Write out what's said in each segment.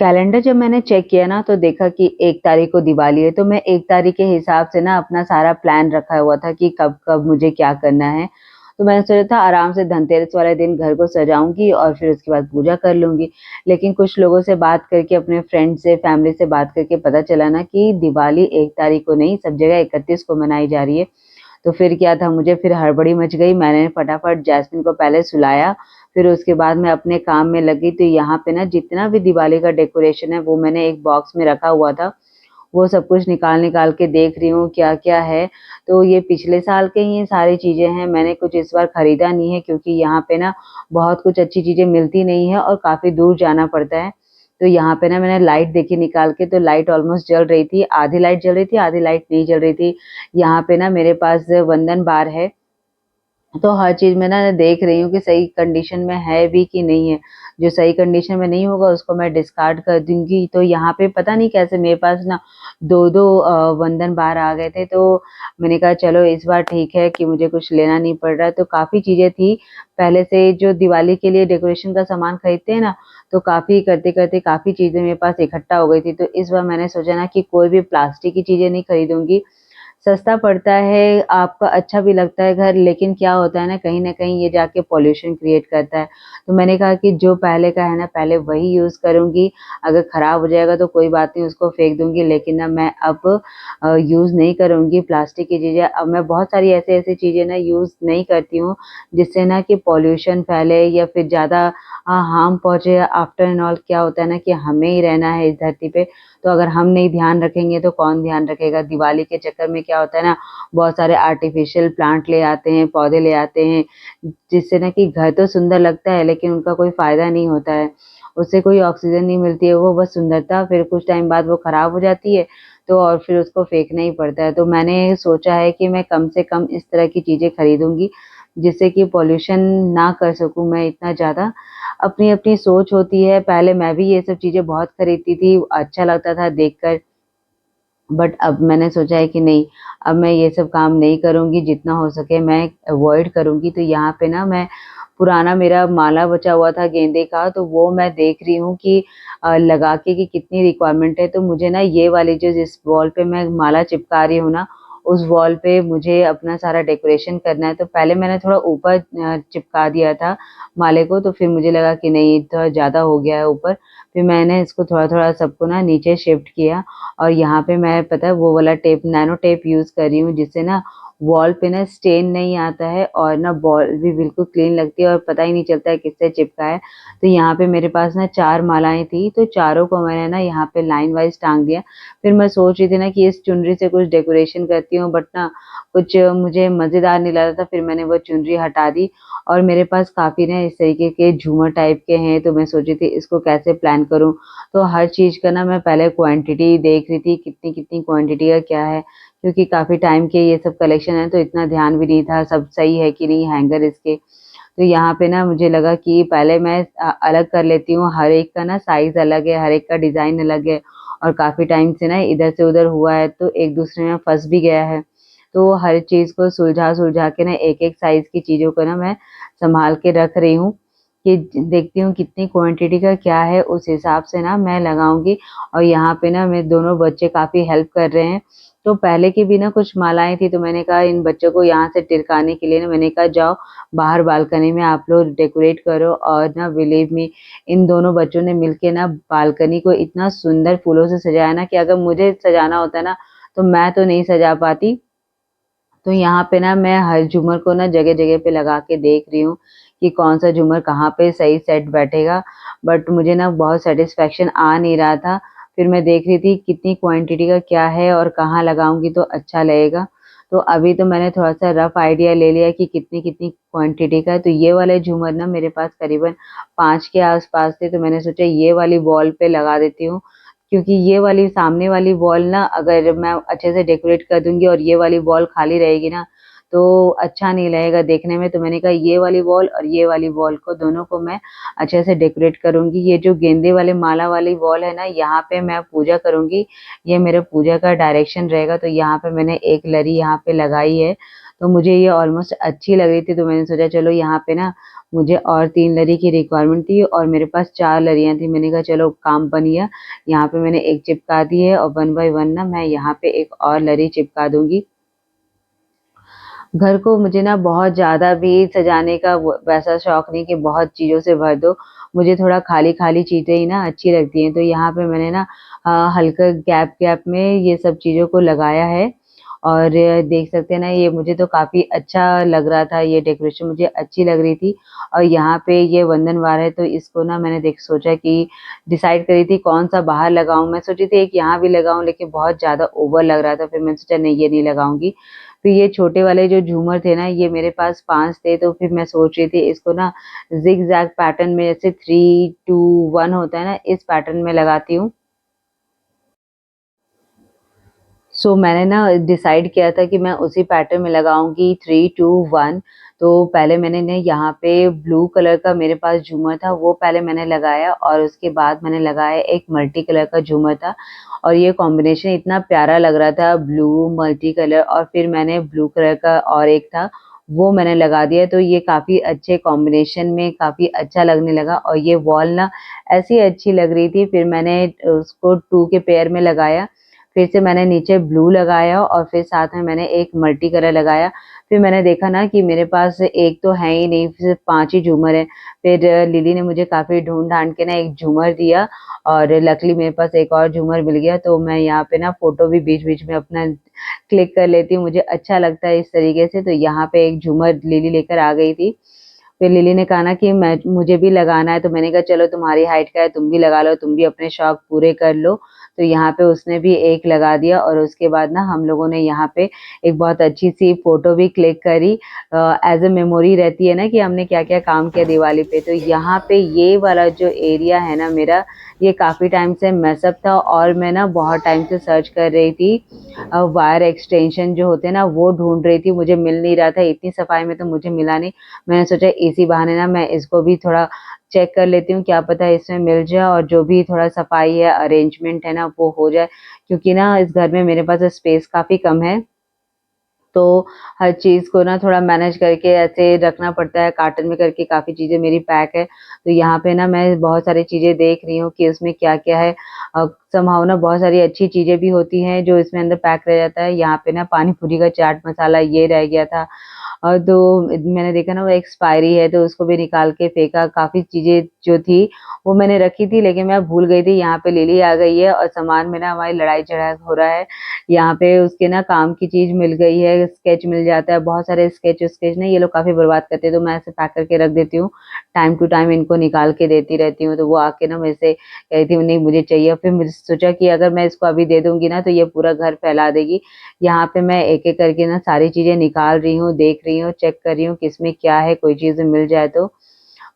Calendar जब मैंने check किया ना तो देखा कि 1 तारीख को दिवाली है, तो मैं 1 तारीख के हिसाब से ना अपना सारा प्लान रखा हुआ था कि कब-कब मुझे क्या करना है। तो मैंने सोचा था आराम से धनतेरस वाले दिन घर को सजाऊँगी और फिर उसके बाद पूजा कर लूँगी। लेकिन कुछ लोगों से बात करके, अपने फ्रेंड से, फैमिली से बात करके पता चला ना कि दिवाली 1 तारीख को नहीं, सब जगह 31 को मनाई जा रही है। तो फिर क्या था, मुझे फिर हड़बड़ी मच गई। मैंने फटाफट जैस्मिन को पहले सुलाया, फिर उसके बाद मैं अपने काम में लगी। तो यहाँ पे ना जितना भी दिवाली का डेकोरेशन है वो मैंने एक बॉक्स में रखा हुआ था। वो सब कुछ निकाल-निकाल के देख रही हूँ क्या-क्या है। तो ये पिछले साल के ही ये सारी चीज़ें हैं, मैंने कुछ इस बार खरीदा नहीं है क्योंकि यहाँ पे ना बहुत कुछ अच्छी चीज़ें मिलती नहीं है और काफ़ी दूर जाना पड़ता है। तो यहाँ पे ना मैंने लाइट देखी निकाल के, तो लाइट ऑलमोस्ट जल रही थी, आधी लाइट जल रही थी, आधी लाइट नहीं जल रही थी। यहाँ पे ना मेरे पास वंदन बार है, तो हर चीज़ में ना देख रही हूँ कि सही कंडीशन में है भी कि नहीं है। जो सही कंडीशन में नहीं होगा उसको मैं डिस्कार्ड कर दूँगी। तो यहाँ पे पता नहीं कैसे मेरे पास ना 2-2 वंदन बार आ गए थे, तो मैंने कहा चलो इस बार ठीक है कि मुझे कुछ लेना नहीं पड़ रहा है। तो काफ़ी चीज़ें थी पहले से, जो दिवाली के लिए डेकोरेशन का सामान खरीदते हैं ना, तो काफ़ी करते-करते काफ़ी चीज़ें मेरे पास इकट्ठा हो गई थी। तो इस बार मैंने सोचा ना कि कोई भी प्लास्टिक की चीज़ें नहीं खरीदूँगी। सस्ता पड़ता है, आपका अच्छा भी लगता है घर, लेकिन क्या होता है ना, कहीं न कहीं ये जाके पॉल्यूशन क्रिएट करता है। तो मैंने कहा कि जो पहले का है ना, पहले वही यूज़ करूँगी, अगर खराब हो जाएगा तो कोई बात नहीं, उसको फेंक दूँगी, लेकिन ना मैं अब यूज़ नहीं करूँगी प्लास्टिक की चीज़ें। अब मैं बहुत सारी ऐसी-ऐसी चीज़ें ना यूज़ नहीं करती हूँ, जिससे ना कि पॉल्यूशन फैले या फिर ज़्यादा हार्म पहुँचे। आफ्टर एंड ऑल क्या होता है ना कि हमें ही रहना है इस धरती पे, तो अगर हम नहीं ध्यान रखेंगे तो कौन ध्यान रखेगा? दिवाली के चक्कर में क्या होता है ना, बहुत सारे आर्टिफ़िशियल प्लांट ले आते हैं, पौधे ले आते हैं, जिससे ना कि घर तो सुंदर लगता है लेकिन उनका कोई फ़ायदा नहीं होता है। उससे कोई ऑक्सीजन नहीं मिलती है, वो बस सुंदरता, फिर कुछ टाइम बाद वो ख़राब हो जाती है, तो और फिर उसको फेंकना ही पड़ता है। तो मैंने सोचा है कि मैं कम से कम इस तरह की चीज़ें खरीदूँगी, जिससे कि पॉल्यूशन ना कर सकूँ मैं इतना ज़्यादा। अपनी-अपनी सोच होती है, पहले मैं भी ये सब चीज़ें बहुत खरीदती थी, अच्छा लगता था देखकर, बट अब मैंने सोचा है कि नहीं, अब मैं ये सब काम नहीं करूँगी, जितना हो सके मैं अवॉइड करूँगी। तो यहाँ पे ना मैं पुराना मेरा माला बचा हुआ था गेंदे का, तो वो मैं देख रही हूँ कि लगा के कि कितनी रिक्वायरमेंट है। तो मुझे ना ये वाली जो जिस वॉल पे मैं माला चिपका रही हूँ ना, उस वॉल पे मुझे अपना सारा डेकोरेशन करना है। तो पहले मैंने थोड़ा ऊपर चिपका दिया था माले को, तो फिर मुझे लगा कि नहीं, थोड़ा ज़्यादा हो गया है ऊपर। फिर मैंने इसको थोड़ा-थोड़ा सबको ना नीचे शिफ्ट किया और यहाँ पे मैं पता है वो वाला टेप, नैनो टेप यूज़ कर रही हूँ, जिससे ना वॉल पे ना स्टेन नहीं आता है और ना वॉल भी बिल्कुल क्लीन लगती है और पता ही नहीं चलता है किससे चिपका है। तो यहाँ पे मेरे पास ना 4 मालाएँ थी, तो चारों को मैंने ना यहाँ पे लाइन वाइज़ टाँग दिया। फिर मैं सोच रही थी ना कि इस चुनरी से कुछ डेकोरेशन करती हूँ, बट ना कुछ मुझे मज़ेदार नहीं लग रहा था, फिर मैंने वो चुनरी हटा दी और मेरे पास काफ़ी ना इस तरीके के झूमर टाइप के हैं, तो मैं सोच रही थी इसको कैसे प्लान करूँ। तो हर चीज़ का ना मैं पहले क्वांटिटी देख रही थी, कितनी-कितनी क्वांटिटी का क्या है, क्योंकि काफ़ी टाइम के ये सब कलेक्शन है, तो इतना ध्यान भी नहीं था, सब सही है कि नहीं हैंगर इसके। तो यहाँ पे ना मुझे लगा कि पहले मैं अलग कर लेती हूँ, हर एक का ना साइज़ अलग है, हर एक का डिज़ाइन अलग है और काफ़ी टाइम से ना इधर से उधर हुआ है, तो एक-दूसरे में फँस भी गया है। तो हर चीज़ को सुलझा-सुलझा के ना एक-एक साइज़ की चीज़ों को ना मैं सँभाल के रख रही हूँ, कि देखती हूँ कितनी क्वांटिटी का क्या है, उस हिसाब से ना मैं लगाऊँगी। और यहाँ पे ना मेरे दोनों बच्चे काफ़ी हेल्प कर रहे हैं। तो पहले की भी ना कुछ मालाएँ थी, तो मैंने कहा इन बच्चों को यहाँ से टिरकाने के लिए ना मैंने कहा जाओ बाहर बालकनी में आप लोग डेकोरेट करो, और ना बिलीव मी, इन दोनों बच्चों ने मिलके ना बालकनी को इतना सुंदर फूलों से सजाया ना कि अगर मुझे सजाना होता ना, तो मैं तो नहीं सजा पाती। तो यहाँ पे ना मैं हर झूमर को ना जगह-जगह पे लगा के देख रही हूँ कि कौन-सा झूमर कहाँ पे सही सेट बैठेगा। बट मुझे ना बहुत सैटिस्फैक्शन आ नहीं रहा था। फिर मैं देख रही थी कितनी क्वांटिटी का क्या है और कहाँ लगाऊँगी तो अच्छा लगेगा। तो अभी तो मैंने थोड़ा-सा रफ़ आइडिया ले लिया कि कितनी-कितनी क्वांटिटी का है। तो ये वाले झूमर ना मेरे पास करीबन 5 के आस-पास थे, तो मैंने सोचा ये वाली वॉल पे लगा देती हूँ। क्योंकि ये वाली सामने वाली वॉल ना अगर मैं अच्छे से डेकोरेट कर दूँगी और ये वाली वॉल खाली रहेगी ना, तो अच्छा नहीं लगेगा देखने में। तो मैंने कहा ये वाली वॉल और ये वाली वॉल को, दोनों को मैं अच्छे से डेकोरेट करूँगी। ये जो गेंदे वाले माला वाली वॉल है ना, यहाँ पे मैं पूजा करूँगी। ये मेरे पूजा का डायरेक्शन रहेगा, तो यहाँ पे मैंने एक लरी यहाँ पे लगाई है। तो मुझे ये ऑलमोस्ट अच्छी लग रही थी, तो मैंने सोचा चलो यहाँ पे ना मुझे और 3 लरी की रिक्वायरमेंट थी और मेरे पास 4 लरियाँ थी। मैंने कहा चलो काम बन गया। यहाँ पे मैंने एक चिपका दी है और 1 बाय 1 ना मैं यहाँ पे एक और लरी चिपका दूँगी। घर को मुझे ना बहुत ज़्यादा भी सजाने का वैसा शौक नहीं कि बहुत चीज़ों से भर दो। मुझे थोड़ा खाली-खाली चीज़ें ही ना अच्छी लगती हैं। तो यहाँ पे मैंने ना हल्का गैप-गैप में ये सब चीज़ों को लगाया है और देख सकते हैं ना ये मुझे तो काफ़ी अच्छा लग रहा था, ये डेकोरेशन मुझे अच्छी लग रही थी। और यहाँ पे ये वंदनवार है तो इसको ना मैंने सोचा कि डिसाइड करी थी कौन-सा बाहर लगाऊँ। मैं सोची थी एक यहाँ भी लगाऊँ लेकिन बहुत ज़्यादा ओवर लग रहा था, फिर मैंने सोचा नहीं ये नहीं लगाऊँगी। तो ये छोटे वाले जो झूमर थे ना ये मेरे पास 5 थे, तो फिर मैं सोच रही थी इसको ना ज़िग-ज़ैग पैटर्न में जैसे 3, 2, 1 होता है ना, इस पैटर्न में लगाती हूँ। मैंने ना डिसाइड किया था कि मैं उसी पैटर्न में लगाऊँगी 3, 2, 1। तो पहले मैंने ना यहाँ पे ब्लू कलर का मेरे पास झूमर था, वो पहले मैंने लगाया और उसके बाद मैंने लगाया एक मल्टी कलर का झूमर था और ये कॉम्बिनेशन इतना प्यारा लग रहा था ब्लू, मल्टी कलर और फिर मैंने ब्लू कलर का और एक था, वो मैंने लगा दिया। तो ये काफ़ी अच्छे कॉम्बिनेशन में काफ़ी अच्छा लगने लगा और ये वॉल ना ऐसी अच्छी लग रही थी, फिर मैंने उसको 2 के पेयर में लगाया। फिर से मैंने नीचे ब्लू लगाया और फिर साथ में मैंने एक मल्टी कलर लगाया। फिर मैंने देखा ना कि मेरे पास एक तो है ही नहीं, सिर्फ़ 5 ही झूमर हैं। फिर लिली ने मुझे काफ़ी ढूँढ-ढाँड के ना एक झूमर दिया और लकीली मेरे पास एक और झूमर मिल गया, तो मैं यहाँ पे ना फ़ोटो भी बीच-बीच में अपना क्लिक कर लेती हूँ, मुझे अच्छा लगता है इस तरीके से। तो यहाँ पे एक झूमर लिली लेकर आ गई थी। फिर लिली ने कहा ना कि मैं मुझे भी लगाना है, तो मैंने कहा चलो तुम्हारी हाइट का है, तुम भी लगा लो, तुम भी अपने शौक पूरे कर लो। तो यहाँ पे उसने भी एक लगा दिया और उसके बाद ना हम लोगों ने यहाँ पे एक बहुत अच्छी-सी फ़ोटो भी क्लिक करी। एज़ अ मेमोरी रहती है ना कि हमने क्या-क्या काम किया दिवाली पे। तो यहाँ पे ये वाला जो एरिया है ना मेरा, ये काफ़ी टाइम से मेस अप था और मैं ना बहुत टाइम से सर्च कर रही थी। वायर एक्सटेंशन जो होते हैं ना, वो ढूँढ रही थी, मुझे मिल नहीं रहा था, इतनी सफाई में तो मुझे मिला नहीं। मैंने सोचा इसी बहाने ना मैं इसको भी थोड़ा चेक कर लेती हूँ, क्या पता इसमें मिल जाए और जो भी थोड़ा सफाई है, अरेंजमेंट है ना, वो हो जाए। क्योंकि ना इस घर में मेरे पास स्पेस काफ़ी कम है। तो हर चीज़ को ना थोड़ा मैनेज करके ऐसे रखना पड़ता है, कार्टन में करके काफ़ी चीज़ें मेरी पैक है। तो यहाँ पे ना मैं बहुत सारी चीज़ें देख रही हूँ कि उसमें क्या-क्या है। समहाउ ना बहुत सारी अच्छी चीज़ें भी होती हैं जो इसमें अंदर पैक रह जाता है। यहाँ पे ना पानी पूरी का चाट मसाला ये रह गया था। तो मैंने देखा ना वो एक्सपायरी है तो उसको भी निकाल के फेंका। काफ़ी चीज़ें जो थी वो मैंने रखी थी लेकिन मैं भूल गई थी। यहाँ पे लिली आ गई है और सामान में ना हमारी लड़ाई-झगड़ा हो रहा है। यहाँ पे उसके ना काम की चीज़ मिल गई है, स्केच मिल जाता है, बहुत सारे स्केच ना ये लोग काफ़ी बर्बाद करते हैं, तो मैं ऐसे पैक करके रख देती हूँ। टाइम टू टाइम इनको निकाल के देती रहती हूँ, तो वो आके ना मेरे से कह रही थी नहीं मुझे चाहिए। फिर मैंने सोचा कि अगर मैं इसको अभी दे दूँगी ना तो ये पूरा घर फैला देगी। यहाँ पे मैं एक-एक करके ना सारी चीज़ें निकाल रही हूँ, देख रही हूँ, चेक कर रही हूँ किसमें क्या है, कोई चीज़ मिल जाए तो।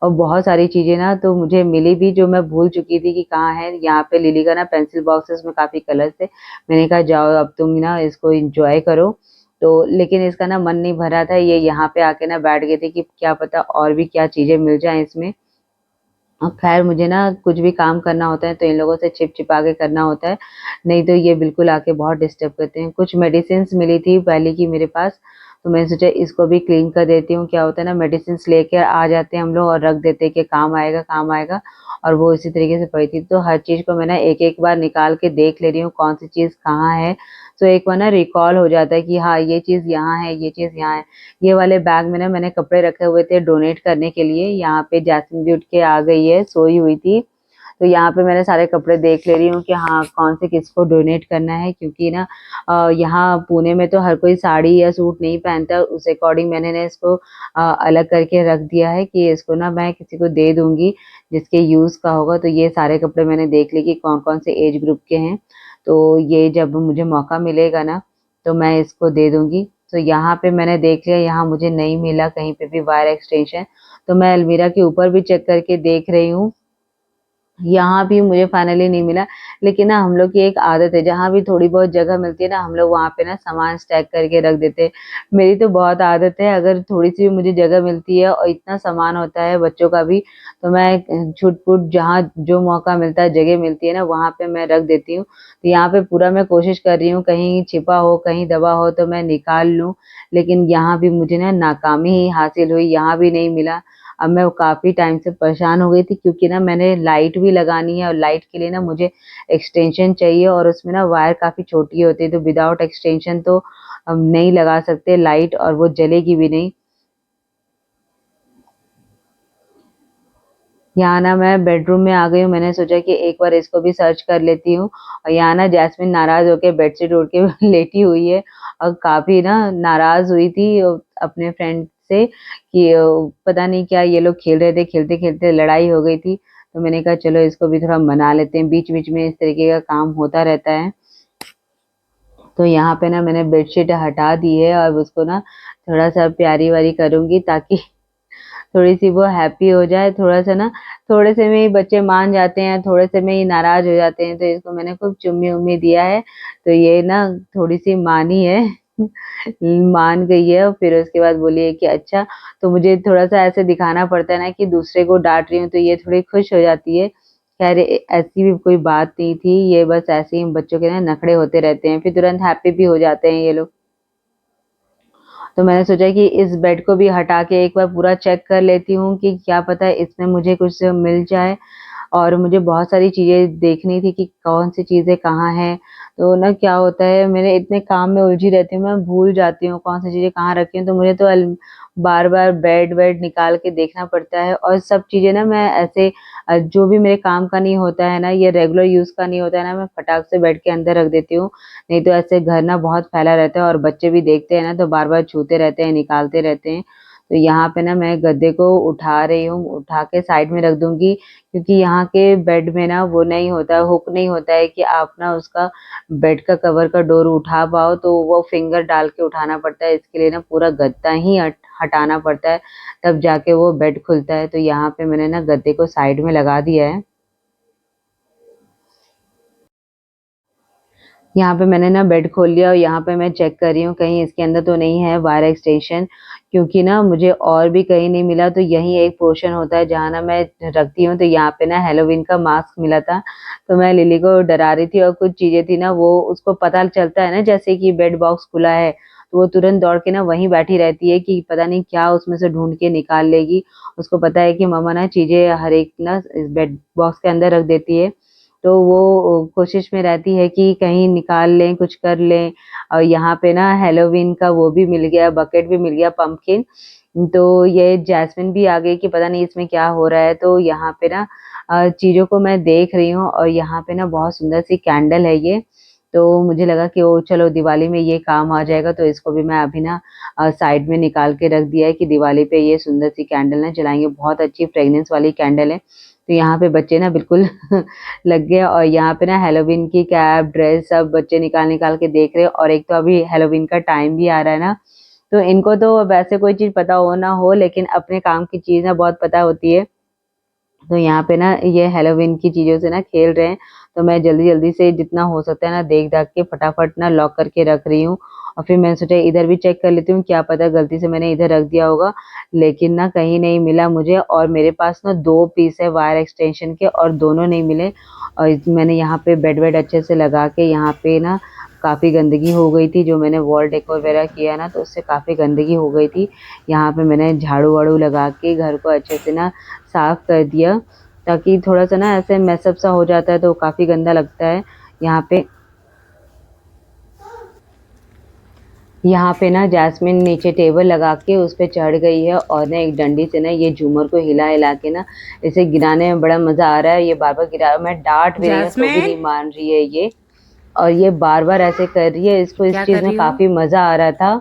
और बहुत सारी चीज़ें ना तो मुझे मिली भी जो मैं भूल चुकी थी कि कहाँ है। यहाँ पे लिली का ना पेंसिल बॉक्स है उसमें काफ़ी कलर्स थे। मैंने कहा जाओ अब तुम ना इसको एन्जॉय करो। तो लेकिन इसका ना मन नहीं भर रहा था, ये यहाँ पे आके ना बैठ गई थी कि क्या पता और भी क्या चीज़ें मिल जाएँ इसमें। ख़ैर मुझे ना कुछ भी काम करना होता है तो इन लोगों से छिप-छिपा के करना होता है, नहीं तो ये बिल्कुल आके बहुत डिस्टर्ब करते हैं। कुछ मेडिसिन्स मिली थी पहले की मेरे पास, तो मैंने सोचा इसको भी क्लीन कर देती हूँ। क्या होता है ना मेडिसिन्स लेके आ जाते हैं हम लोग और रख देते हैं कि काम आएगा और वो इसी तरीके से पड़ी थी। तो हर चीज़ को मैं ना एक-एक बार निकाल के देख ले रही हूँ कौन-सी चीज़ कहाँ है। तो एक बार ना रिकॉल हो जाता है कि हाँ, ये चीज़ यहाँ है, ये चीज़ यहाँ है। ये वाले बैग में ना मैंने कपड़े रखे हुए थे डोनेट करने के लिए। यहाँ पे जैस्मिन भी उठ के आ गई है, सोई हुई थी। तो यहाँ पे मैंने सारे कपड़े देख ले रही हूँ कि हाँ, कौन से किसको डोनेट करना है क्योंकि ना यहाँ पुणे में तो हर कोई साड़ी या सूट नहीं पहनता। उस अकॉर्डिंग मैंने ना इसको अलग करके रख दिया है कि इसको ना मैं किसी को दे दूँगी, जिसके यूज़ का होगा। तो ये सारे कपड़े मैंने देख लिए कि कौन-कौन से एज ग्रुप के हैं। तो ये जब मुझे मौका मिलेगा ना, तो मैं इसको दे दूँगी। तो यहाँ पे मैंने देख लिया, यहाँ मुझे नहीं मिला कहीं पे भी वायर एक्सटेंशन, तो मैं अलमीरा के ऊपर भी चेक करके देख रही हूँ। यहाँ भी मुझे फाइनली नहीं मिला, लेकिन ना हम लोग की एक आदत है, जहाँ भी थोड़ी बहुत जगह मिलती है ना, हम लोग वहाँ पे ना सामान स्टैक करके रख देते हैं। मेरी तो बहुत आदत है, अगर थोड़ी-सी भी मुझे जगह मिलती है और इतना सामान होता है बच्चों का भी, तो मैं छुट-पुट जहाँ जो मौका मिलता है, जगह मिलती है ना, वहाँ पे मैं रख देती हूँ। तो यहाँ पे पूरा मैं कोशिश कर रही हूँ, कहीं छिपा हो, कहीं दबा हो तो मैं निकाल लूँ, लेकिन यहाँ भी मुझे ना नाकामी ही हासिल हुई, यहाँ भी नहीं मिला। अब मैं काफ़ी टाइम से परेशान हो गई थी क्योंकि ना मैंने लाइट भी लगानी है और लाइट के लिए ना मुझे एक्सटेंशन चाहिए और उसमें ना वायर काफ़ी छोटी होती है, तो विदाउट एक्सटेंशन तो हम नहीं लगा सकते लाइट और वो जलेगी भी नहीं। यहाँ ना मैं बेडरूम में आ गई हूँ, मैंने सोचा कि एक बार इसको भी सर्च कर लेती हूँ और यहाँ ना जैस्मिन नाराज़ होके बेडशीट ओढ़ के लेटी हुई है और काफ़ी ना नाराज़ हुई थी अपने फ्रेंड से कि पता नहीं क्या ये लोग खेल रहे थे, खेलते-खेलते लड़ाई हो गई थी। तो मैंने कहा चलो इसको भी थोड़ा मना लेते हैं, बीच-बीच में इस तरीके का काम होता रहता है। तो यहाँ पे ना मैंने बेडशीट हटा दी है और उसको ना थोड़ा-सा प्यारी-व्यारी करूँगी ताकि थोड़ी-सी वो हैप्पी हो जाए, थोड़ा-सा ना थोड़े से में ही बच्चे मान जाते हैं, थोड़े से में ही नाराज़ हो जाते हैं, तो इसको मैंने खूब चुम्मी-वुम्मी दिया है, तो ये ना थोड़ी-सी मानी है, मान गई है और फिर उसके बाद बोली है कि अच्छा, तो मुझे थोड़ा-सा ऐसे दिखाना पड़ता है ना कि दूसरे को डाँट रही हूँ, तो ये थोड़ी खुश हो जाती है। खैर ऐसी भी कोई बात नहीं थी, ये बस ऐसे ही बच्चों के ना नखरे होते रहते हैं, फिर तुरंत हैप्पी भी हो जाते हैं ये लोग। तो मैंने सोचा कि इस बेड को भी हटा के एक बार पूरा चेक कर लेती हूँ कि क्या पता इसमें मुझे कुछ मिल जाए और मुझे बहुत सारी चीज़ें देखनी थी कि कौन-सी चीज़ें कहाँ हैं। तो ना क्या होता है मेरे इतने काम में उलझी रहती हूँ, मैं भूल जाती हूँ कौन-सी चीज़ें कहाँ रखी हूँ, तो मुझे तो बार-बार बेड-वेड निकाल के देखना पड़ता है और सब चीज़ें ना मैं ऐसे जो भी मेरे काम का नहीं होता है ना, ये रेगुलर यूज़ का नहीं होता है ना, मैं फटाक से बेड के अंदर रख देती हूँ। नहीं तो ऐसे घर ना बहुत फैला रहता है और बच्चे भी देखते हैं ना, तो बार-बार छूते रहते हैं, निकालते रहते हैं। तो यहाँ पे ना मैं गद्दे को उठा रही हूँ, उठा के साइड में रख दूँगी क्योंकि यहाँ के बेड में ना वो नहीं होता है, हुक नहीं होता है कि आप ना उसका बेड का कवर का डोर उठा पाओ, तो वो फिंगर डाल के उठाना पड़ता है। इसके लिए ना पूरा गद्दा ही हटाना पड़ता है, तब जाके वो बेड खुलता है। तो यहाँ पे मैंने ना गद्दे को साइड में लगा दिया है। यहाँ पे मैंने ना बेड खोल लिया और यहाँ पे मैं चेक कर रही हूँ कहीं इसके अंदर तो नहीं है वायर एक्सटेंशन क्योंकि ना मुझे और भी कहीं नहीं मिला तो यही एक पोर्शन होता है जहाँ ना मैं रखती हूँ तो यहाँ पे ना हेलोवीन का मास्क मिला था तो मैं लिली को डरा रही थी और कुछ चीजें थी ना वो उसको पता चलता है ना जैसे कि बेड बॉक्स खुला है तो वो तुरंत दौड़ के ना वहीं बैठी रहती है कि पता नहीं क्या उसमें से ढूंढ के निकाल लेगी उसको पता है कि मम्मा ना चीजें हर एक ना इस बेड बॉक्स के अंदर रख देती है तो वो कोशिश में रहती है कि कहीं निकाल लें, कुछ कर लें और यहाँ पे ना हैलोवीन का वो भी मिल गया, बकेट भी मिल गया पम्पकिन। तो ये जैस्मिन भी आ गई कि पता नहीं इसमें क्या हो रहा है, तो यहाँ पे ना चीज़ों को मैं देख रही हूँ और यहाँ पे ना बहुत सुंदर सी कैंडल है ये। तो मुझे लगा कि ओ चलो दिवाली में ये काम आ जाएगा, तो इसको भी मैं अभी ना साइड में निकाल के रख दिया है कि दिवाली पे ये सुंदर सी कैंडल ना जलाएँगे, बहुत अच्छी फ्रेग्रेंस वाली कैंडल है। तो यहाँ पे बच्चे ना बिल्कुल लग गए और यहाँ पे ना हैलोवीन की कैप, ड्रेस सब बच्चे निकाल-निकाल के देख रहे हैं और एक तो अभी हैलोवीन का टाइम भी आ रहा है ना, तो इनको तो वैसे कोई चीज़ पता हो ना हो लेकिन अपने काम की चीज़ ना बहुत पता होती है। तो यहाँ पे ना ये हैलोवीन की चीज़ों से ना खेल रहे हैं, तो मैं जल्दी-जल्दी से जितना हो सकता है ना देख-दाख के फटाफट ना लॉक करके रख रही हूँ और फिर मैंने सोचा इधर भी चेक कर लेती हूँ, क्या पता गलती से मैंने इधर रख दिया होगा, लेकिन ना कहीं नहीं मिला मुझे और मेरे पास ना 2 पीस है वायर एक्सटेंशन के और दोनों नहीं मिले और मैंने यहाँ पे बेड-वेड अच्छे से लगा के यहाँ पे ना काफ़ी गंदगी हो गई थी, जो मैंने वॉल डेकोर वगैरह किया ना तो उससे काफ़ी गंदगी हो गई थी। यहाँ पे मैंने झाड़ू-वाड़ू लगा के घर को अच्छे से ना साफ कर दिया ताकि थोड़ा-सा ना ऐसे मैसअप सा हो जाता है तो काफ़ी गंदा लगता है। यहाँ पे यहाँ पे ना जैस्मिन नीचे टेबल लगा के उस पे चढ़ गई है और ना एक डंडी से ना ये झूमर को हिला-हिला के ना इसे गिराने में बड़ा मज़ा आ रहा है। ये बार-बार गिरा मैं डाँट भी रही हूँ तो भी जैस्मिन, नहीं मान रही है ये और ये बार-बार ऐसे कर रही है। इसको इस क्या कर चीज़ में रही हो? काफ़ी मज़ा आ रहा था।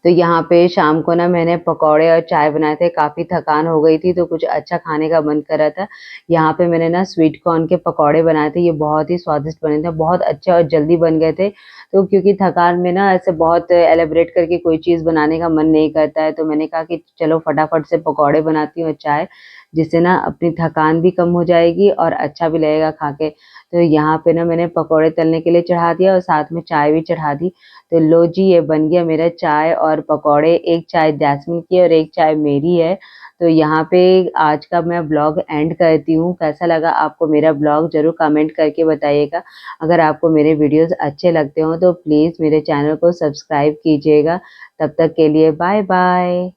तो यहाँ पे शाम को ना मैंने पकौड़े और चाय बनाए थे, काफ़ी थकान हो गई थी तो कुछ अच्छा खाने का मन कर रहा था। यहाँ पे मैंने ना स्वीट कॉर्न के पकौड़े बनाए थे, ये बहुत ही स्वादिष्ट बने थे, बहुत अच्छे और जल्दी बन गए थे। तो क्योंकि थकान में ना ऐसे बहुत एलाबोरेट करके कोई चीज़ बनाने का मन नहीं करता है, तो मैंने कहा कि चलो फटाफट से पकौड़े बनाती हूँ और चाय, जिससे ना अपनी थकान भी कम हो जाएगी और अच्छा भी लगेगा खा के। तो यहाँ पे ना मैंने पकौड़े तलने के लिए चढ़ा दिया और साथ में चाय भी चढ़ा दी। तो लो जी ये बन गया मेरा चाय और पकौड़े, एक चाय जैस्मिन की और एक चाय मेरी है। तो यहाँ पे आज का मैं ब्लॉग एंड करती हूँ। कैसा लगा आपको मेरा ब्लॉग ज़रूर कमेंट करके बताइएगा। अगर आपको मेरे वीडियोज़ अच्छे लगते हों तो प्लीज़ मेरे चैनल को सब्सक्राइब कीजिएगा। तब तक के लिए बाय बाय।